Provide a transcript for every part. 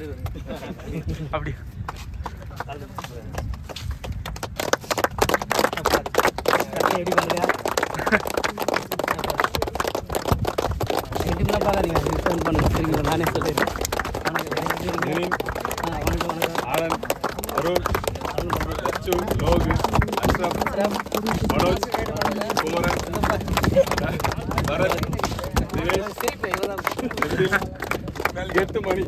அப்படி எப்படி பண்ணுங்க இதுக்கெல்லாம் பார்க்காதீங்க ஃபோன் பண்ணுங்க சரிங்களா நானே சொல்லிடுறேன் ஆனந்த் அருள் லட்சு லோகு அஷ்ரப் மனோஜ் குமரன் பரத் தினேஷ் எட்டு மணி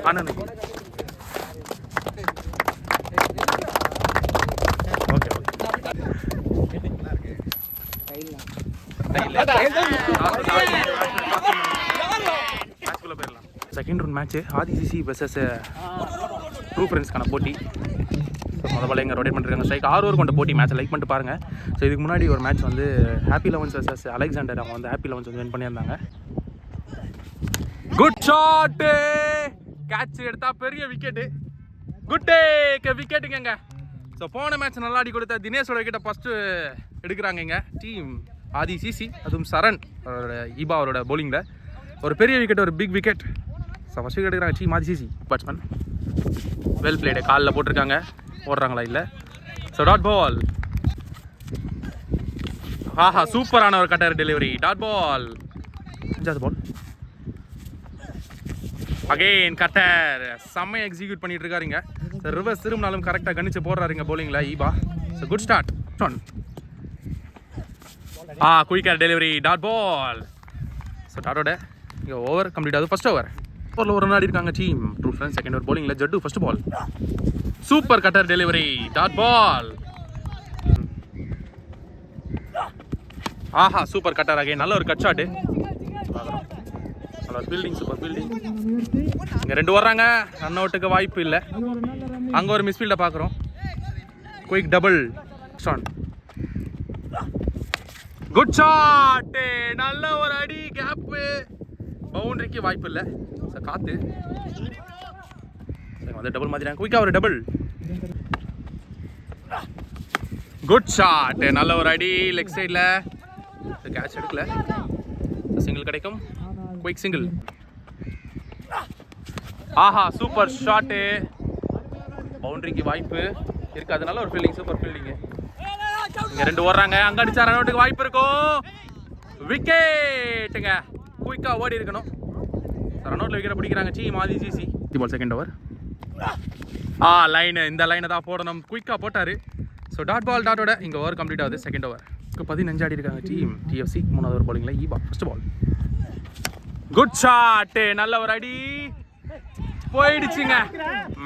Anand okay second round match Adhi CC versus true ஃப்ரெண்ட்ஸ்க்கான போட்டி. ஸோ முதல்ல எங்கள் ரொட்டேட் பண்ணிருக்காங்க ஸ்ட்ரைக் 6 ஓவர் கொண்ட போட்டி. மேட்ச்சை லைக் பண்ணிட்டு பாருங்கள். ஸோ இதுக்கு முன்னாடி ஒரு மேட்ச் வந்து ஹாப்பி லெவன்ஸ் வெர்சஸ் அலெக்சாண்டர், அவங்க வந்து ஹாப்பி லெவன்ஸ் வந்து வின் பண்ணியிருந்தாங்க. குட் ஷாட்டு, கேட்ச் எடுத்தா பெரிய விக்கெட்டு, குட் டேக் விக்கெட்டுங்க. ஸோ போன மேட்ச் நல்லா ஆடி கொடுத்த தினேஷோட விக்கெட்டை ஃபஸ்ட்டு எடுக்கிறாங்க இங்கே டீம் ஆதிசிசி. அதுவும் சரண் ஈபா அவரோட பவுலிங்கில் ஒரு பெரிய விக்கெட், ஒரு big wicket. So first wicket எடுக்கிறாங்க டீம் ஆதிசிசி பேட்ஸ்மேன். வெல் பிளேடு, காலில் போட்டிருக்காங்க, ஓடுறாங்களா இல்லை. ஸோ டாட் பால், ஆஹா சூப்பரான ஒரு கட்டர் டெலிவரி, டாட் பால். 5வது பால் அகெயின் கட்டர், செம்மையை எக்ஸிக்யூட் பண்ணிட்டு இருக்காருங்க. ஸோ ரிவர்ஸ் திரும்பினாலும் கரெக்டாக கணிச்சு போடுறாருங்க பவுலிங்கில் Eba. So good start. Quicker delivery, dot ball. So டாட்டோட இங்கே ஓவர் கம்ப்ளீட் ஆகுது. ஃபர்ஸ்ட் ஓவரில் ஒரு ரன் ஆடி இருக்காங்க team true friends. Second over பவுலிங்கில் Jattu first ball, super cutter delivery, dot ball. ஆஹா சூப்பர் கட்டர் அகைன், நல்ல ஒரு கட் ஷாட்டு. நல்ல ஃபீல்டிங், சூப்பர் ஃபீல்டிங். இங்கே 2 வர்றாங்க, ரன் அவுட்டுக்கு வாய்ப்பு இல்லை. அங்கே ஒரு மிஸ்ஃபீல்டை பார்க்குறோம். குயிக் டபுள் ஸ்டான், குட் ஷாட், நல்ல ஒரு அடி, கேப்பு, பவுண்டரிக்கு வாய்ப்பு இல்லை. சார் காத்து வந்து டபுள் மாத்திட்டாங்க. குயிக்கா ஒரு டபுள், குட் ஷாட், நல்ல ஒரு அடி லெக் சைடில். கேட்ச் எடுக்கல, சிங்கிள் கிடைக்கும். குயிக் சிங்கிள், ஆஹா சூப்பர் ஷாட்டு, பவுண்டரிக்கு வாய்ப்பு இருக்கு. அதனால ஒரு ஃபீல்டிங், சூப்பர் ஃபீல்டிங். இங்க 2 ஓடுறாங்க, அங்க அடிச்சா ரன் அவுட்டுக்கு வாய்ப்பு இருக்கும். விக்கெட்டுங்க, குயிக்கா ஓடி இருக்கணும். ரன் அவுட்ல விக்கெட் பிடிக்கிறாங்க team Adhi CC. Ball second over, line, இந்த லைனை தான் போடணும். குயிக்கா போட்டாரு. ஸோ டாட் பால், டாட்டோட இங்கே ஓவர் கம்ப்ளீட் ஆகுது. செகண்ட் ஓவர் 15 ஆடி இருக்காங்க டீம் டிஎஃப்சி. 3வது ஓவர் பவுலிங்கில் Eba first ball, good shot, நல்ல ஒரு அடி, போயிடுச்சுங்க.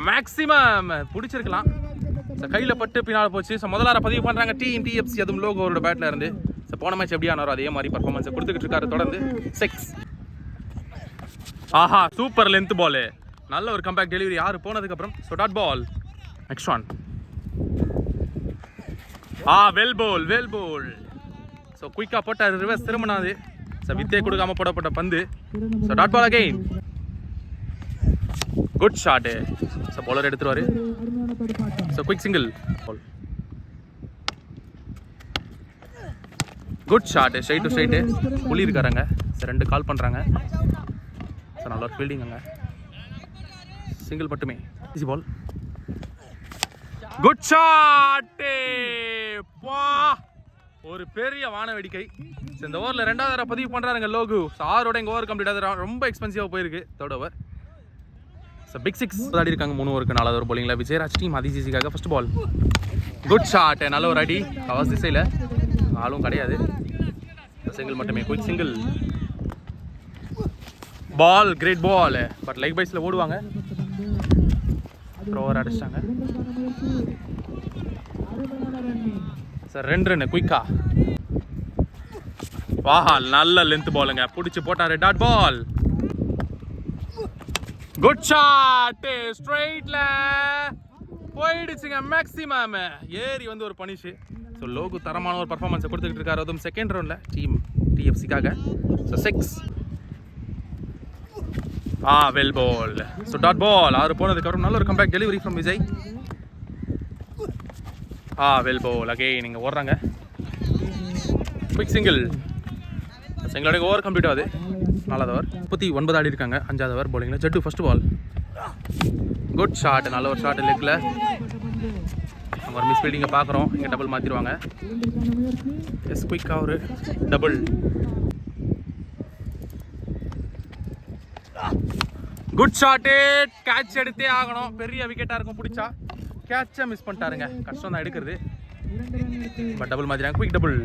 மேக்ஸிமம் பிடிச்சிருக்கலாம், கையில் பட்டு பின்னால் போச்சு. ஸோ முதலார பதிவு பண்ணுறாங்க டீம் டிஎஃப்சி, அதுவும் லோகோ அவரோட பேட்டில் இருந்து. ஸோ போன மேட்ச் எப்படி ஆனாரோ அதே மாதிரி பர்ஃபார்மன்ஸை கொடுத்துக்கிட்டு இருக்காரு தொடர்ந்து. 6, ஆஹா சூப்பர் லென்த் பால், நல்ல ஒரு கம்பேக் டெலிவரி 6 போனதுக்கப்புறம். So dot ball, next one, well bowled, well bowled. So குயிக்காக போட்டார், ரிவர்ஸ் திரும்பினாது. ஸோ வித்தே கொடுக்காம போடப்பட்ட பந்து. So dot ball again, good shot. So bowler எடுத்துருவாரு. So quick single, good shot, straight to straight. புள்ளி இருக்காருங்க. ஸோ 2 கால் பண்ணுறாங்க. ஸோ நல்ல ஒரு ஃபீல்டிங், அங்கே சிங்கிள் மட்டுமே. ஈஸி பால், குட் ஷாட்டு, ஒரு பெரிய வான வேடிக்கை. இந்த ஓவரில் 2வது தடவை பதிவு பண்ணுறாருங்க லோகு. ஸோ 6ஓட இங்கே ஓவர் கம்ப்ளீட் ஆகுது. ரொம்ப எக்ஸ்பென்சிவாக போயிருக்கு 3rd ஓவர். ஸோ பிக் 6 ஆடி இருக்காங்க 3 ஓவருக்கு. 4வது ஓவர் பவுலிங்கில் விஜயராஜ் டீம் ஆதிசிசிக்காக ஃபர்ஸ்ட் பால், குட் ஷாட், நல்ல ஒரு அடி, கவர்ஸ் திசையில், ஆளும் கிடையாது. சிங்கிள் மட்டுமே, quick single. Ball great ball, but like பைஸில் ஓடுவாங்க. ஓவர் அடிச்சிட்டாங்க. சார் 2 ரன் குயிக்கா. வாஹா நல்ல லென்த் பாலுங்க, பிடிச்சி போட்டாரு, டாட் பால். குட் ஷாட், ஸ்ட்ரைட்ல போயிடுச்சுங்க. மேக்ஸிமம் ஏறி வந்து ஒரு பனிஷ். ஸோ லோகு தரமான ஒரு பர்ஃபார்மன்ஸை கொடுத்துக்கிட்டு இருக்காரு, அதுவும் செகண்ட் ரவுண்டில் டீம் டிஎஃப்சிக்காக. So 6, well ball. So dot ball 6 போனதுக்கப்புறம் நல்ல ஒரு comeback delivery from Vijay. Well ball again, நீங்கள் ஓடுறாங்க. குயிக் சிங்கிள், சிங்கிளோட ஓவர் கம்ப்ளீட் ஆகுது. 4வது ஓவர் 39 ஆடி இருக்காங்க. 5வது ஓவர் பவுலிங்கில் Jattu first ball, good shot, நல்ல ஒரு ஷாட் லெக்கில். அவங்க ஒரு மிஸ் ஃபீல்டிங்கை பார்க்குறோம். இங்கே டபுள் மாற்றிடுவாங்க. எஸ் குயிக்காக ஒரு டபுள். குட் ஷாட்டு, கேட்ச் எடுத்தே ஆகணும். பெரிய விக்கெட்டாக இருக்கும் பிடிச்சா. கேட்சை மிஸ் பண்ணிட்டாருங்க, கஷ்டம் தான் எடுக்கிறது. பட் டபுள் மாற்றிடுறாங்க, குயிக் டபுள்.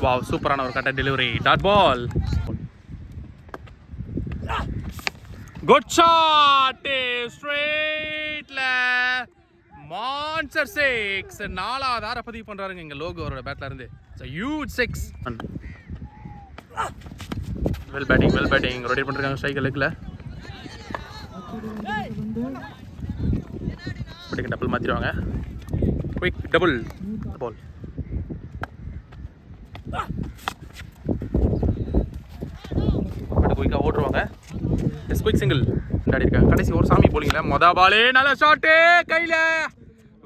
வாவ், சூப்பரான ஒரு cutter delivery. Dot ball. Good shot, ஸ்ட்ரெயிட்ல மான்ஸ்டர் 6. 4வது ஆரை பதிவு பண்றாருங்க இங்க லோகோ அவரோட பேட்ல இருந்து. Huge 6. Well batting, well batting. Rotate பண்றாங்க ஸ்ட்ரைக்கர் லெக்ல. பட்டிங்க டபுள் மாத்திடுவாங்க. Quick double ball. குயிக்கா ஓட்டுருவாங்க. எஸ் குயிக் சிங்கிள் ஆடி இருக்காங்க. கடைசி ஒரு சாமி போலிங்களா, மொத பாலே நல்ல ஷாட்டு, கையில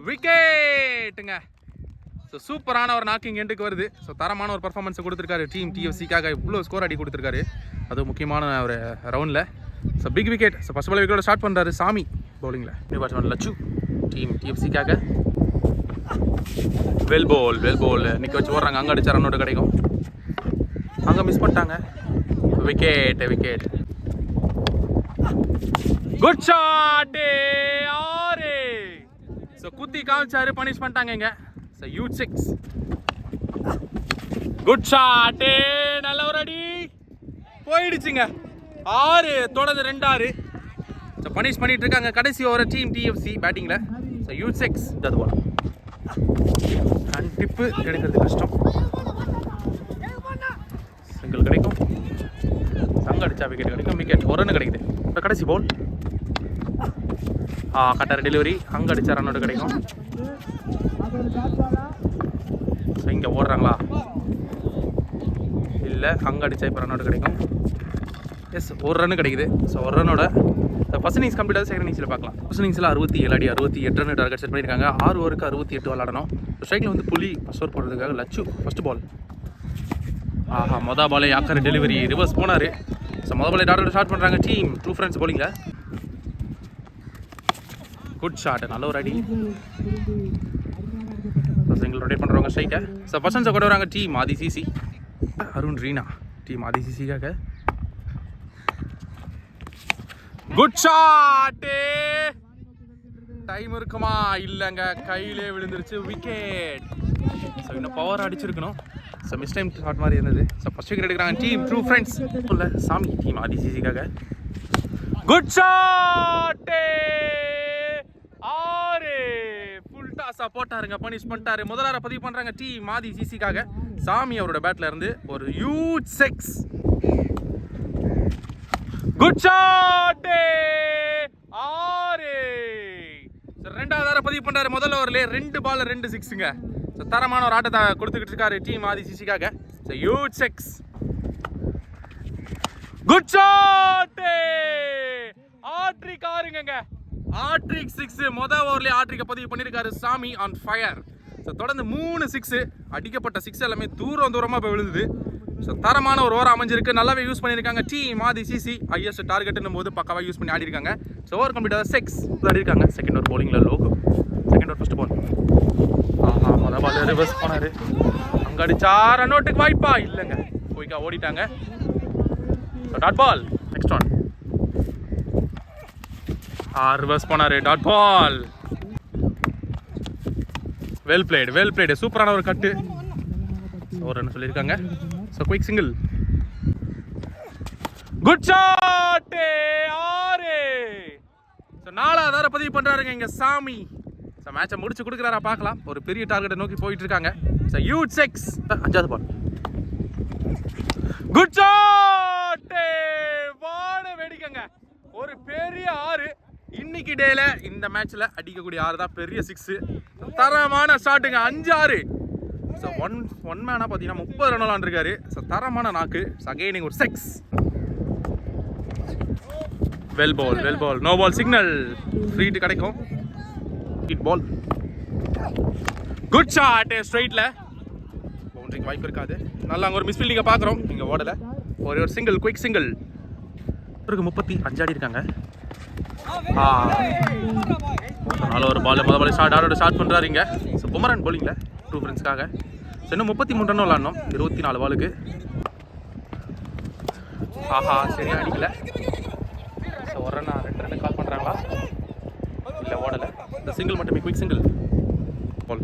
விக்கெட்டுங்க. ஸோ சூப்பரான ஒரு நாக்கிங் எண்டுக்கு வருது. ஸோ தரமான ஒரு பர்ஃபார்மன்ஸை கொடுத்துருக்காரு டீம் டிஎஃப்சிக்காக. இவ்வளோ ஸ்கோர் அடி கொடுத்துருக்காரு, அது முக்கியமான ஒரு ரவுண்டில். So big wicket. So first ball விக்கெட்டோட ஸ்டார்ட் பண்ணுறாரு சாமி பவுலிங்கில். நியூ பேட்ஸ்மேன் லச்சு டீம் டிஎஃப்சிக்காக. வெல் போல், வெல் போல் நிற்க வச்சு ஓடுறாங்க. அங்கே அடிச்சா ரன்னோட கிடைக்கும். அங்கே மிஸ் பண்ணிட்டாங்க. Wicket, wicket. Good shot, 6. So குத்தி காமிச்சாரு, பனிஷ் பண்ணிட்டாங்க இங்க. So huge 6. குட் ஷாட், நல்ல ஒரு அடி போயிடுச்சுங்க. 6 தொடர்ந்து 2 6. ஸோ பனிஷ் பண்ணிட்டு இருக்காங்க கடைசி ஓவர் டீம் டிஎஃப்சி பேட்டிங்கில். So huge 6. அது போல டிப்பு எடுக்கிறது கஷ்டம். சிங்கிள் கிடைக்கும். சங்க அடிச்சா விக்கெட் கிடைக்கும். விக்கெட், ஒரு ரன் கிடைக்குது. இப்போ கடைசி பால். Cutter delivery. அங்கே அடிச்சா ரன்னோட கிடைக்கும். ஸோ இங்கே ஓடுறாங்களா, இல்லை அங்கே அடிச்சா இப்போ ரன்னோட கிடைக்கும். எஸ், ஒரு ரன் கிடைக்குது. ஸோ ஒரு ரன்னோட ஃபர்ஸ்ட் இன்னிங்ஸ் கம்ப்ளீட் ஆகுது. செகண்ட் இன்னிங்ஸில் பார்க்கலாம். ஃபர்ஸ்ட் இன்னிங்ஸில் 67 அடி 68 ரன் டார்கெட் செட் பண்ணியிருக்காங்க. 6 ஓவருக்கு 68 விளாடணும். ஸ்ட்ரைக்கில் வந்து புலி ஃபர்ஸ்ட் ஓவர் போடுறதுக்காக லச்சு ஃபர்ஸ்ட் பால். மொதல் பாலே யாக்கர் டெலிவரி, ரிவர்ஸ் போனார். ஸோ மொதல் பாலே டார்கெட் ஸ்டார்ட் பண்ணுறாங்க டீம் ட்ரூ ஃப்ரெண்ட்ஸ் பவுலிங்கில். குட் ஷாட், நல்ல ஒரு அடி. சிங்கிள் ரொட்டேட் பண்ணுறவங்க ஸ்ட்ரைக்கை. ஸோ ஃபர்ஸ்ட் கொண்டு வராங்க டீம் ஆதி சிசி. அருண் ரீனா டீம் ஆதி சிசிக்காக. குட் ஷாட், டைம் இருக்குமா, இல்லைங்க, கையிலே விழுந்துருச்சு. விக்கெட். ஸோ இன்னும் பவர் அடிச்சிருக்கணும். ஸோ மிஸ் டைம் ஷாட் மாதிரி இருந்தது. ஸோ ஃபர்ஸ்ட் விக்கெட் எடுக்கிறாங்க டீம் ட்ரூ ஃப்ரெண்ட்ஸ் இல்லை சாமி டீம் ஆதி சிசிக்காக. Good shot, 6. ஃபுல் டாஸா போட்டாருங்க, பனிஷ் பண்ணிட்டாரு. முதலார பதிவு பண்றாங்க டீம் ஆதி சிசிக்காக. சாமி அவரோட பேட்ல இருந்து ஒரு ஹியூஜ் 6. Good shot, 6. ரெண்டாவது பதிவு பண்றாரு. முதல் ஓவர்ல 2 பால் 2 6ங்க. தரமான ஒரு ஆட்டத்தை கொடுத்துக்கிட்டு இருக்காரு team Adhi சிசிக்காக. Huge 6. Good shot, ஆட்ரிக் ஆறுங்க. ஆட்ரிக் 6. முதல் ஓவர்லேயே ஆட்ரிக்கை பதிவு பண்ணியிருக்காரு சாமி ஆன் ஃபயர். ஸோ தொடர்ந்து 3 6 அடிக்கப்பட்ட 6 எல்லாமே தூரமாக போய் விழுந்தது. ஸோ தரமான ஒரு ஓவர் அமைஞ்சிருக்கு. நல்லாவே யூஸ் பண்ணியிருக்காங்க டீம் ஆதி சிசி. ஹையஸ்ட் டார்கெட்னும் போது பக்காவாக யூஸ் பண்ணி ஆடி இருக்காங்க. ஸோ ஓவர் கம்ப்ளீட்டாக 6 ஆடி இருக்காங்க. செகண்ட் ஓவர் பவுலிங்கில் Loko. Second over first ball. மொதல் பால் ரிவர்ஸ் போனார். அங்கே அடிச்சா ரன் அவுட்டுக்கு வாய்ப்பா இல்லைங்க, குயிக்காக ஓடிட்டாங்க. So dot ball. Next one. Reverse போனாரு. Dot ball. Well played, well played. சூப்பரான ஒரு கட்டு. ஒரு ரன் சொல்லியிருக்காங்க. So quick single. Good shot, 6. So 4வது பதிவு பண்றாருங்க இங்க சாமி. ஸோ மேட்சை முடிச்சு கொடுக்குறாரா பார்க்கலாம். ஒரு பெரிய டார்கெட்டை நோக்கி போயிட்டு இருக்காங்க. So huge 6. 5வது பால். குட் ஷாட், வான வெடிக்கங்க. ஒரு பெரிய 6 இன்னைக்கு டேல இந்த மேட்ச்ல அடிக்கக்கூடிய 6 தான் பெரிய 6. தரமான ஷாட்டுங்க. 5-6. ஸோ ஒன் மேனா பார்த்தீங்கன்னா 30 ரன் விளாண்டுருக்காரு. ஸோ தரமான நாக்கு. அகைனிங் ஒரு 6. Well ball, well ball. No ball signal. ஃப்ரீட் கிடைக்கும். Hit ball. குட் ஷாட், ஸ்ட்ரைட்ல பவுண்டரிக்கு வாய்ப்பு இருக்காது. நல்லா அங்கே ஒரு மிஸ் ஃபீல்டிங்கை பார்க்குறோம். இங்கே ஓடலை. ஒரு சிங்கிள், குயிக் சிங்கிள். இவருக்கு 35 ஆடி இருக்காங்க. அதனால ஒரு பால் முதல் ஸ்டார்ட் பண்ணுறாருங்க. ஸோ குமரன் போலிங்கில் 2 ஃப்ரெண்ட்ஸ்க்காக. ஸோ இன்னும் 33 ரன் விளாடணும் 24 பாலுக்கு. சரியா அடிக்கல. ஸோ ஒரு ரன் 2 ரன் கால் பண்ணுறாங்களா இல்லை ஓடலை. இந்த சிங்கிள் மட்டுமே, quick single ball.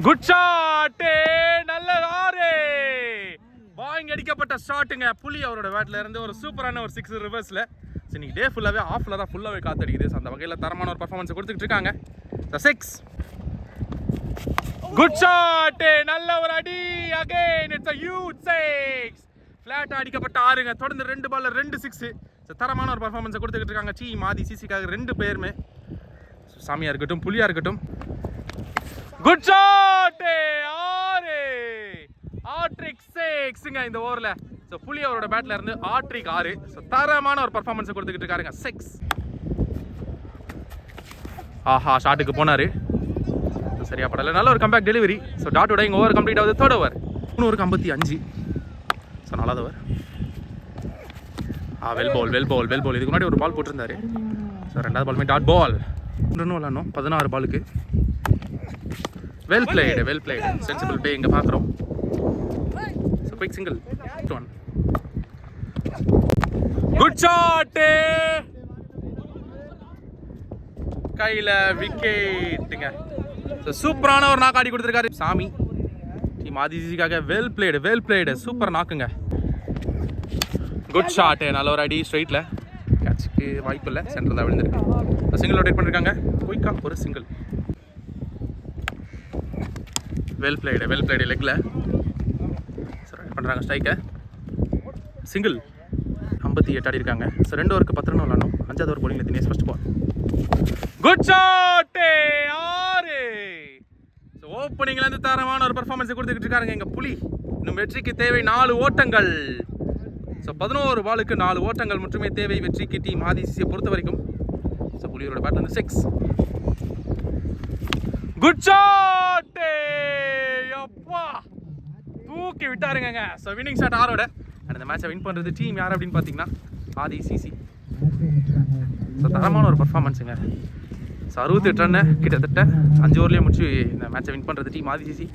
Good shot, நல்ல ஆறு. வாங்கி அடிக்கப்பட்ட ஷாட்டுங்க. புலி அவரோட பேட்ல இருந்து ஒரு சூப்பரான ஒரு 6 ரிவர்ஸ்ல. ஸோ இன்னைக்கு டே ஃபுல்லாகவே ஆஃப்ல தான் ஃபுல்லாகவே காத்தடிக்குது. ஸோ அந்த வகையில் தரமான ஒரு பர்ஃபார்மன்ஸ் கொடுத்துட்டு இருக்காங்க. 6 குட் ஷாட், நல்ல ஒரு அடி. Again it's a huge 6. Flat அடிக்கப்பட்ட ஆறுங்க. தொடர்ந்து 2 பால்ல 2 6. ஸோ தரமான ஒரு பர்ஃபார்மன்ஸை கொடுத்துக்கிட்டு இருக்காங்க டீம் ஆதி சிசிக்காக 2 பேருமே. சாமியா இருக்கட்டும் புலியா இருக்கட்டும். குட் ஷாட், ஆறு. ஆட்ரிக் 6ங்க இந்த ஓவரில். ஸோ புலி அவரோட பேட்ல இருந்து ஆட்ரிக் 6. ஸோ தரமான ஒரு பர்ஃபார்மன்ஸை கொடுத்துக்கிட்டு இருக்காருங்க. 6 ஷாட்டுக்கு போனாரு. சரியா படல. நல்ல ஒரு கம்பேக் டெலிவரி. ஸோ டாட்டோட இங்கே ஓவர் கம்ப்ளீட் ஆகுது. 3rd over. 3 ஓவருக்கு 55. ஸோ 4வது ஓவர். வெல் பால். இதுக்கு முன்னாடி ஒரு பால் போட்டிருந்தாரு. ஸோ 2வது பாலுமே டாட் பால். 2 ரன் விளாடணும் 16 பாலுக்கு. Well blade. சென்சிபிள் பிளே இங்கே பார்க்குறோம். So quick single. Good shot, கையில் விக்கெட்டுங்க. ஸோ சூப்பரான ஒரு நாக் ஆடி கொடுத்துருக்காரு சாமி டீம் ஆதிசிக்காக. வெல் பிளேடு சூப்பர் நாக்குங்க. குட் ஷாட், நல்ல ஒரு அடி. ஸ்ட்ரைட்டில் கேட்சுக்கு வாய்ப்பு இல்லை, சென்டரில் தான் விழுந்திருக்கு. சிங்கிள் ரொட்டேட் பண்ணியிருக்காங்க. குயிக்காக ஒரு சிங்கிள். வெல் பிளேடு லெக்கில் பண்ணுறாங்க ஸ்ட்ரைக்கை. சிங்கிள் 58 ஆடி இருக்காங்க. ஸோ 2 ஓவருக்கு 10 ரன் விளாடணும். 5வது ஓவர் போலிங்கில் Dinesh first ball. Good shot, 6. So ஓப்பனிங்லேருந்து தரமான ஒரு பர்ஃபார்மன்ஸை கொடுத்துக்கிட்டு இருக்காருங்க எங்கள் புலி. இன்னும் வெற்றிக்கு தேவை 4 ஓட்டங்கள். ஸோ 11 பாலுக்கு 4 ஓட்டங்கள் மட்டுமே தேவை வெற்றிக்கு டீம் ஆதிசியை பொறுத்த வரைக்கும். ஸோ புலியோட பேட்ல இருந்து 6. குட் ஷாட், அப்பா தூக்கி விட்டாருங்க. ஸோ வின்னிங் ஷாட் ஆரோட. அண்ட் இந்த மேட்சை வின் பண்ணுறது டீம் யார் அப்படின்னு பார்த்தீங்கன்னா ஆதி சிசி. ஸோ தரமான ஒரு பர்ஃபார்மன்ஸுங்க. ஸோ 68 ரன்னு கிட்டத்தட்ட 5 ஓவர்லேயே முடிச்சு இந்த மேட்சை வின் பண்ணுறது team Adhi CC.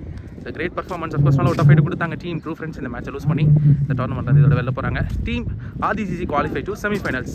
So great performance. Of course நல்ல ஒரு டஃப் ஃபைட் கொடுத்தாங்க டீம் ட்ரூ ஃப்ரெண்ட்ஸ். இந்த மேட்சை லூஸ் பண்ணி இந்த டோர்னமெண்ட் இதோட வெளில போகிறாங்க. Team Adhi CC qualify to semi-finals.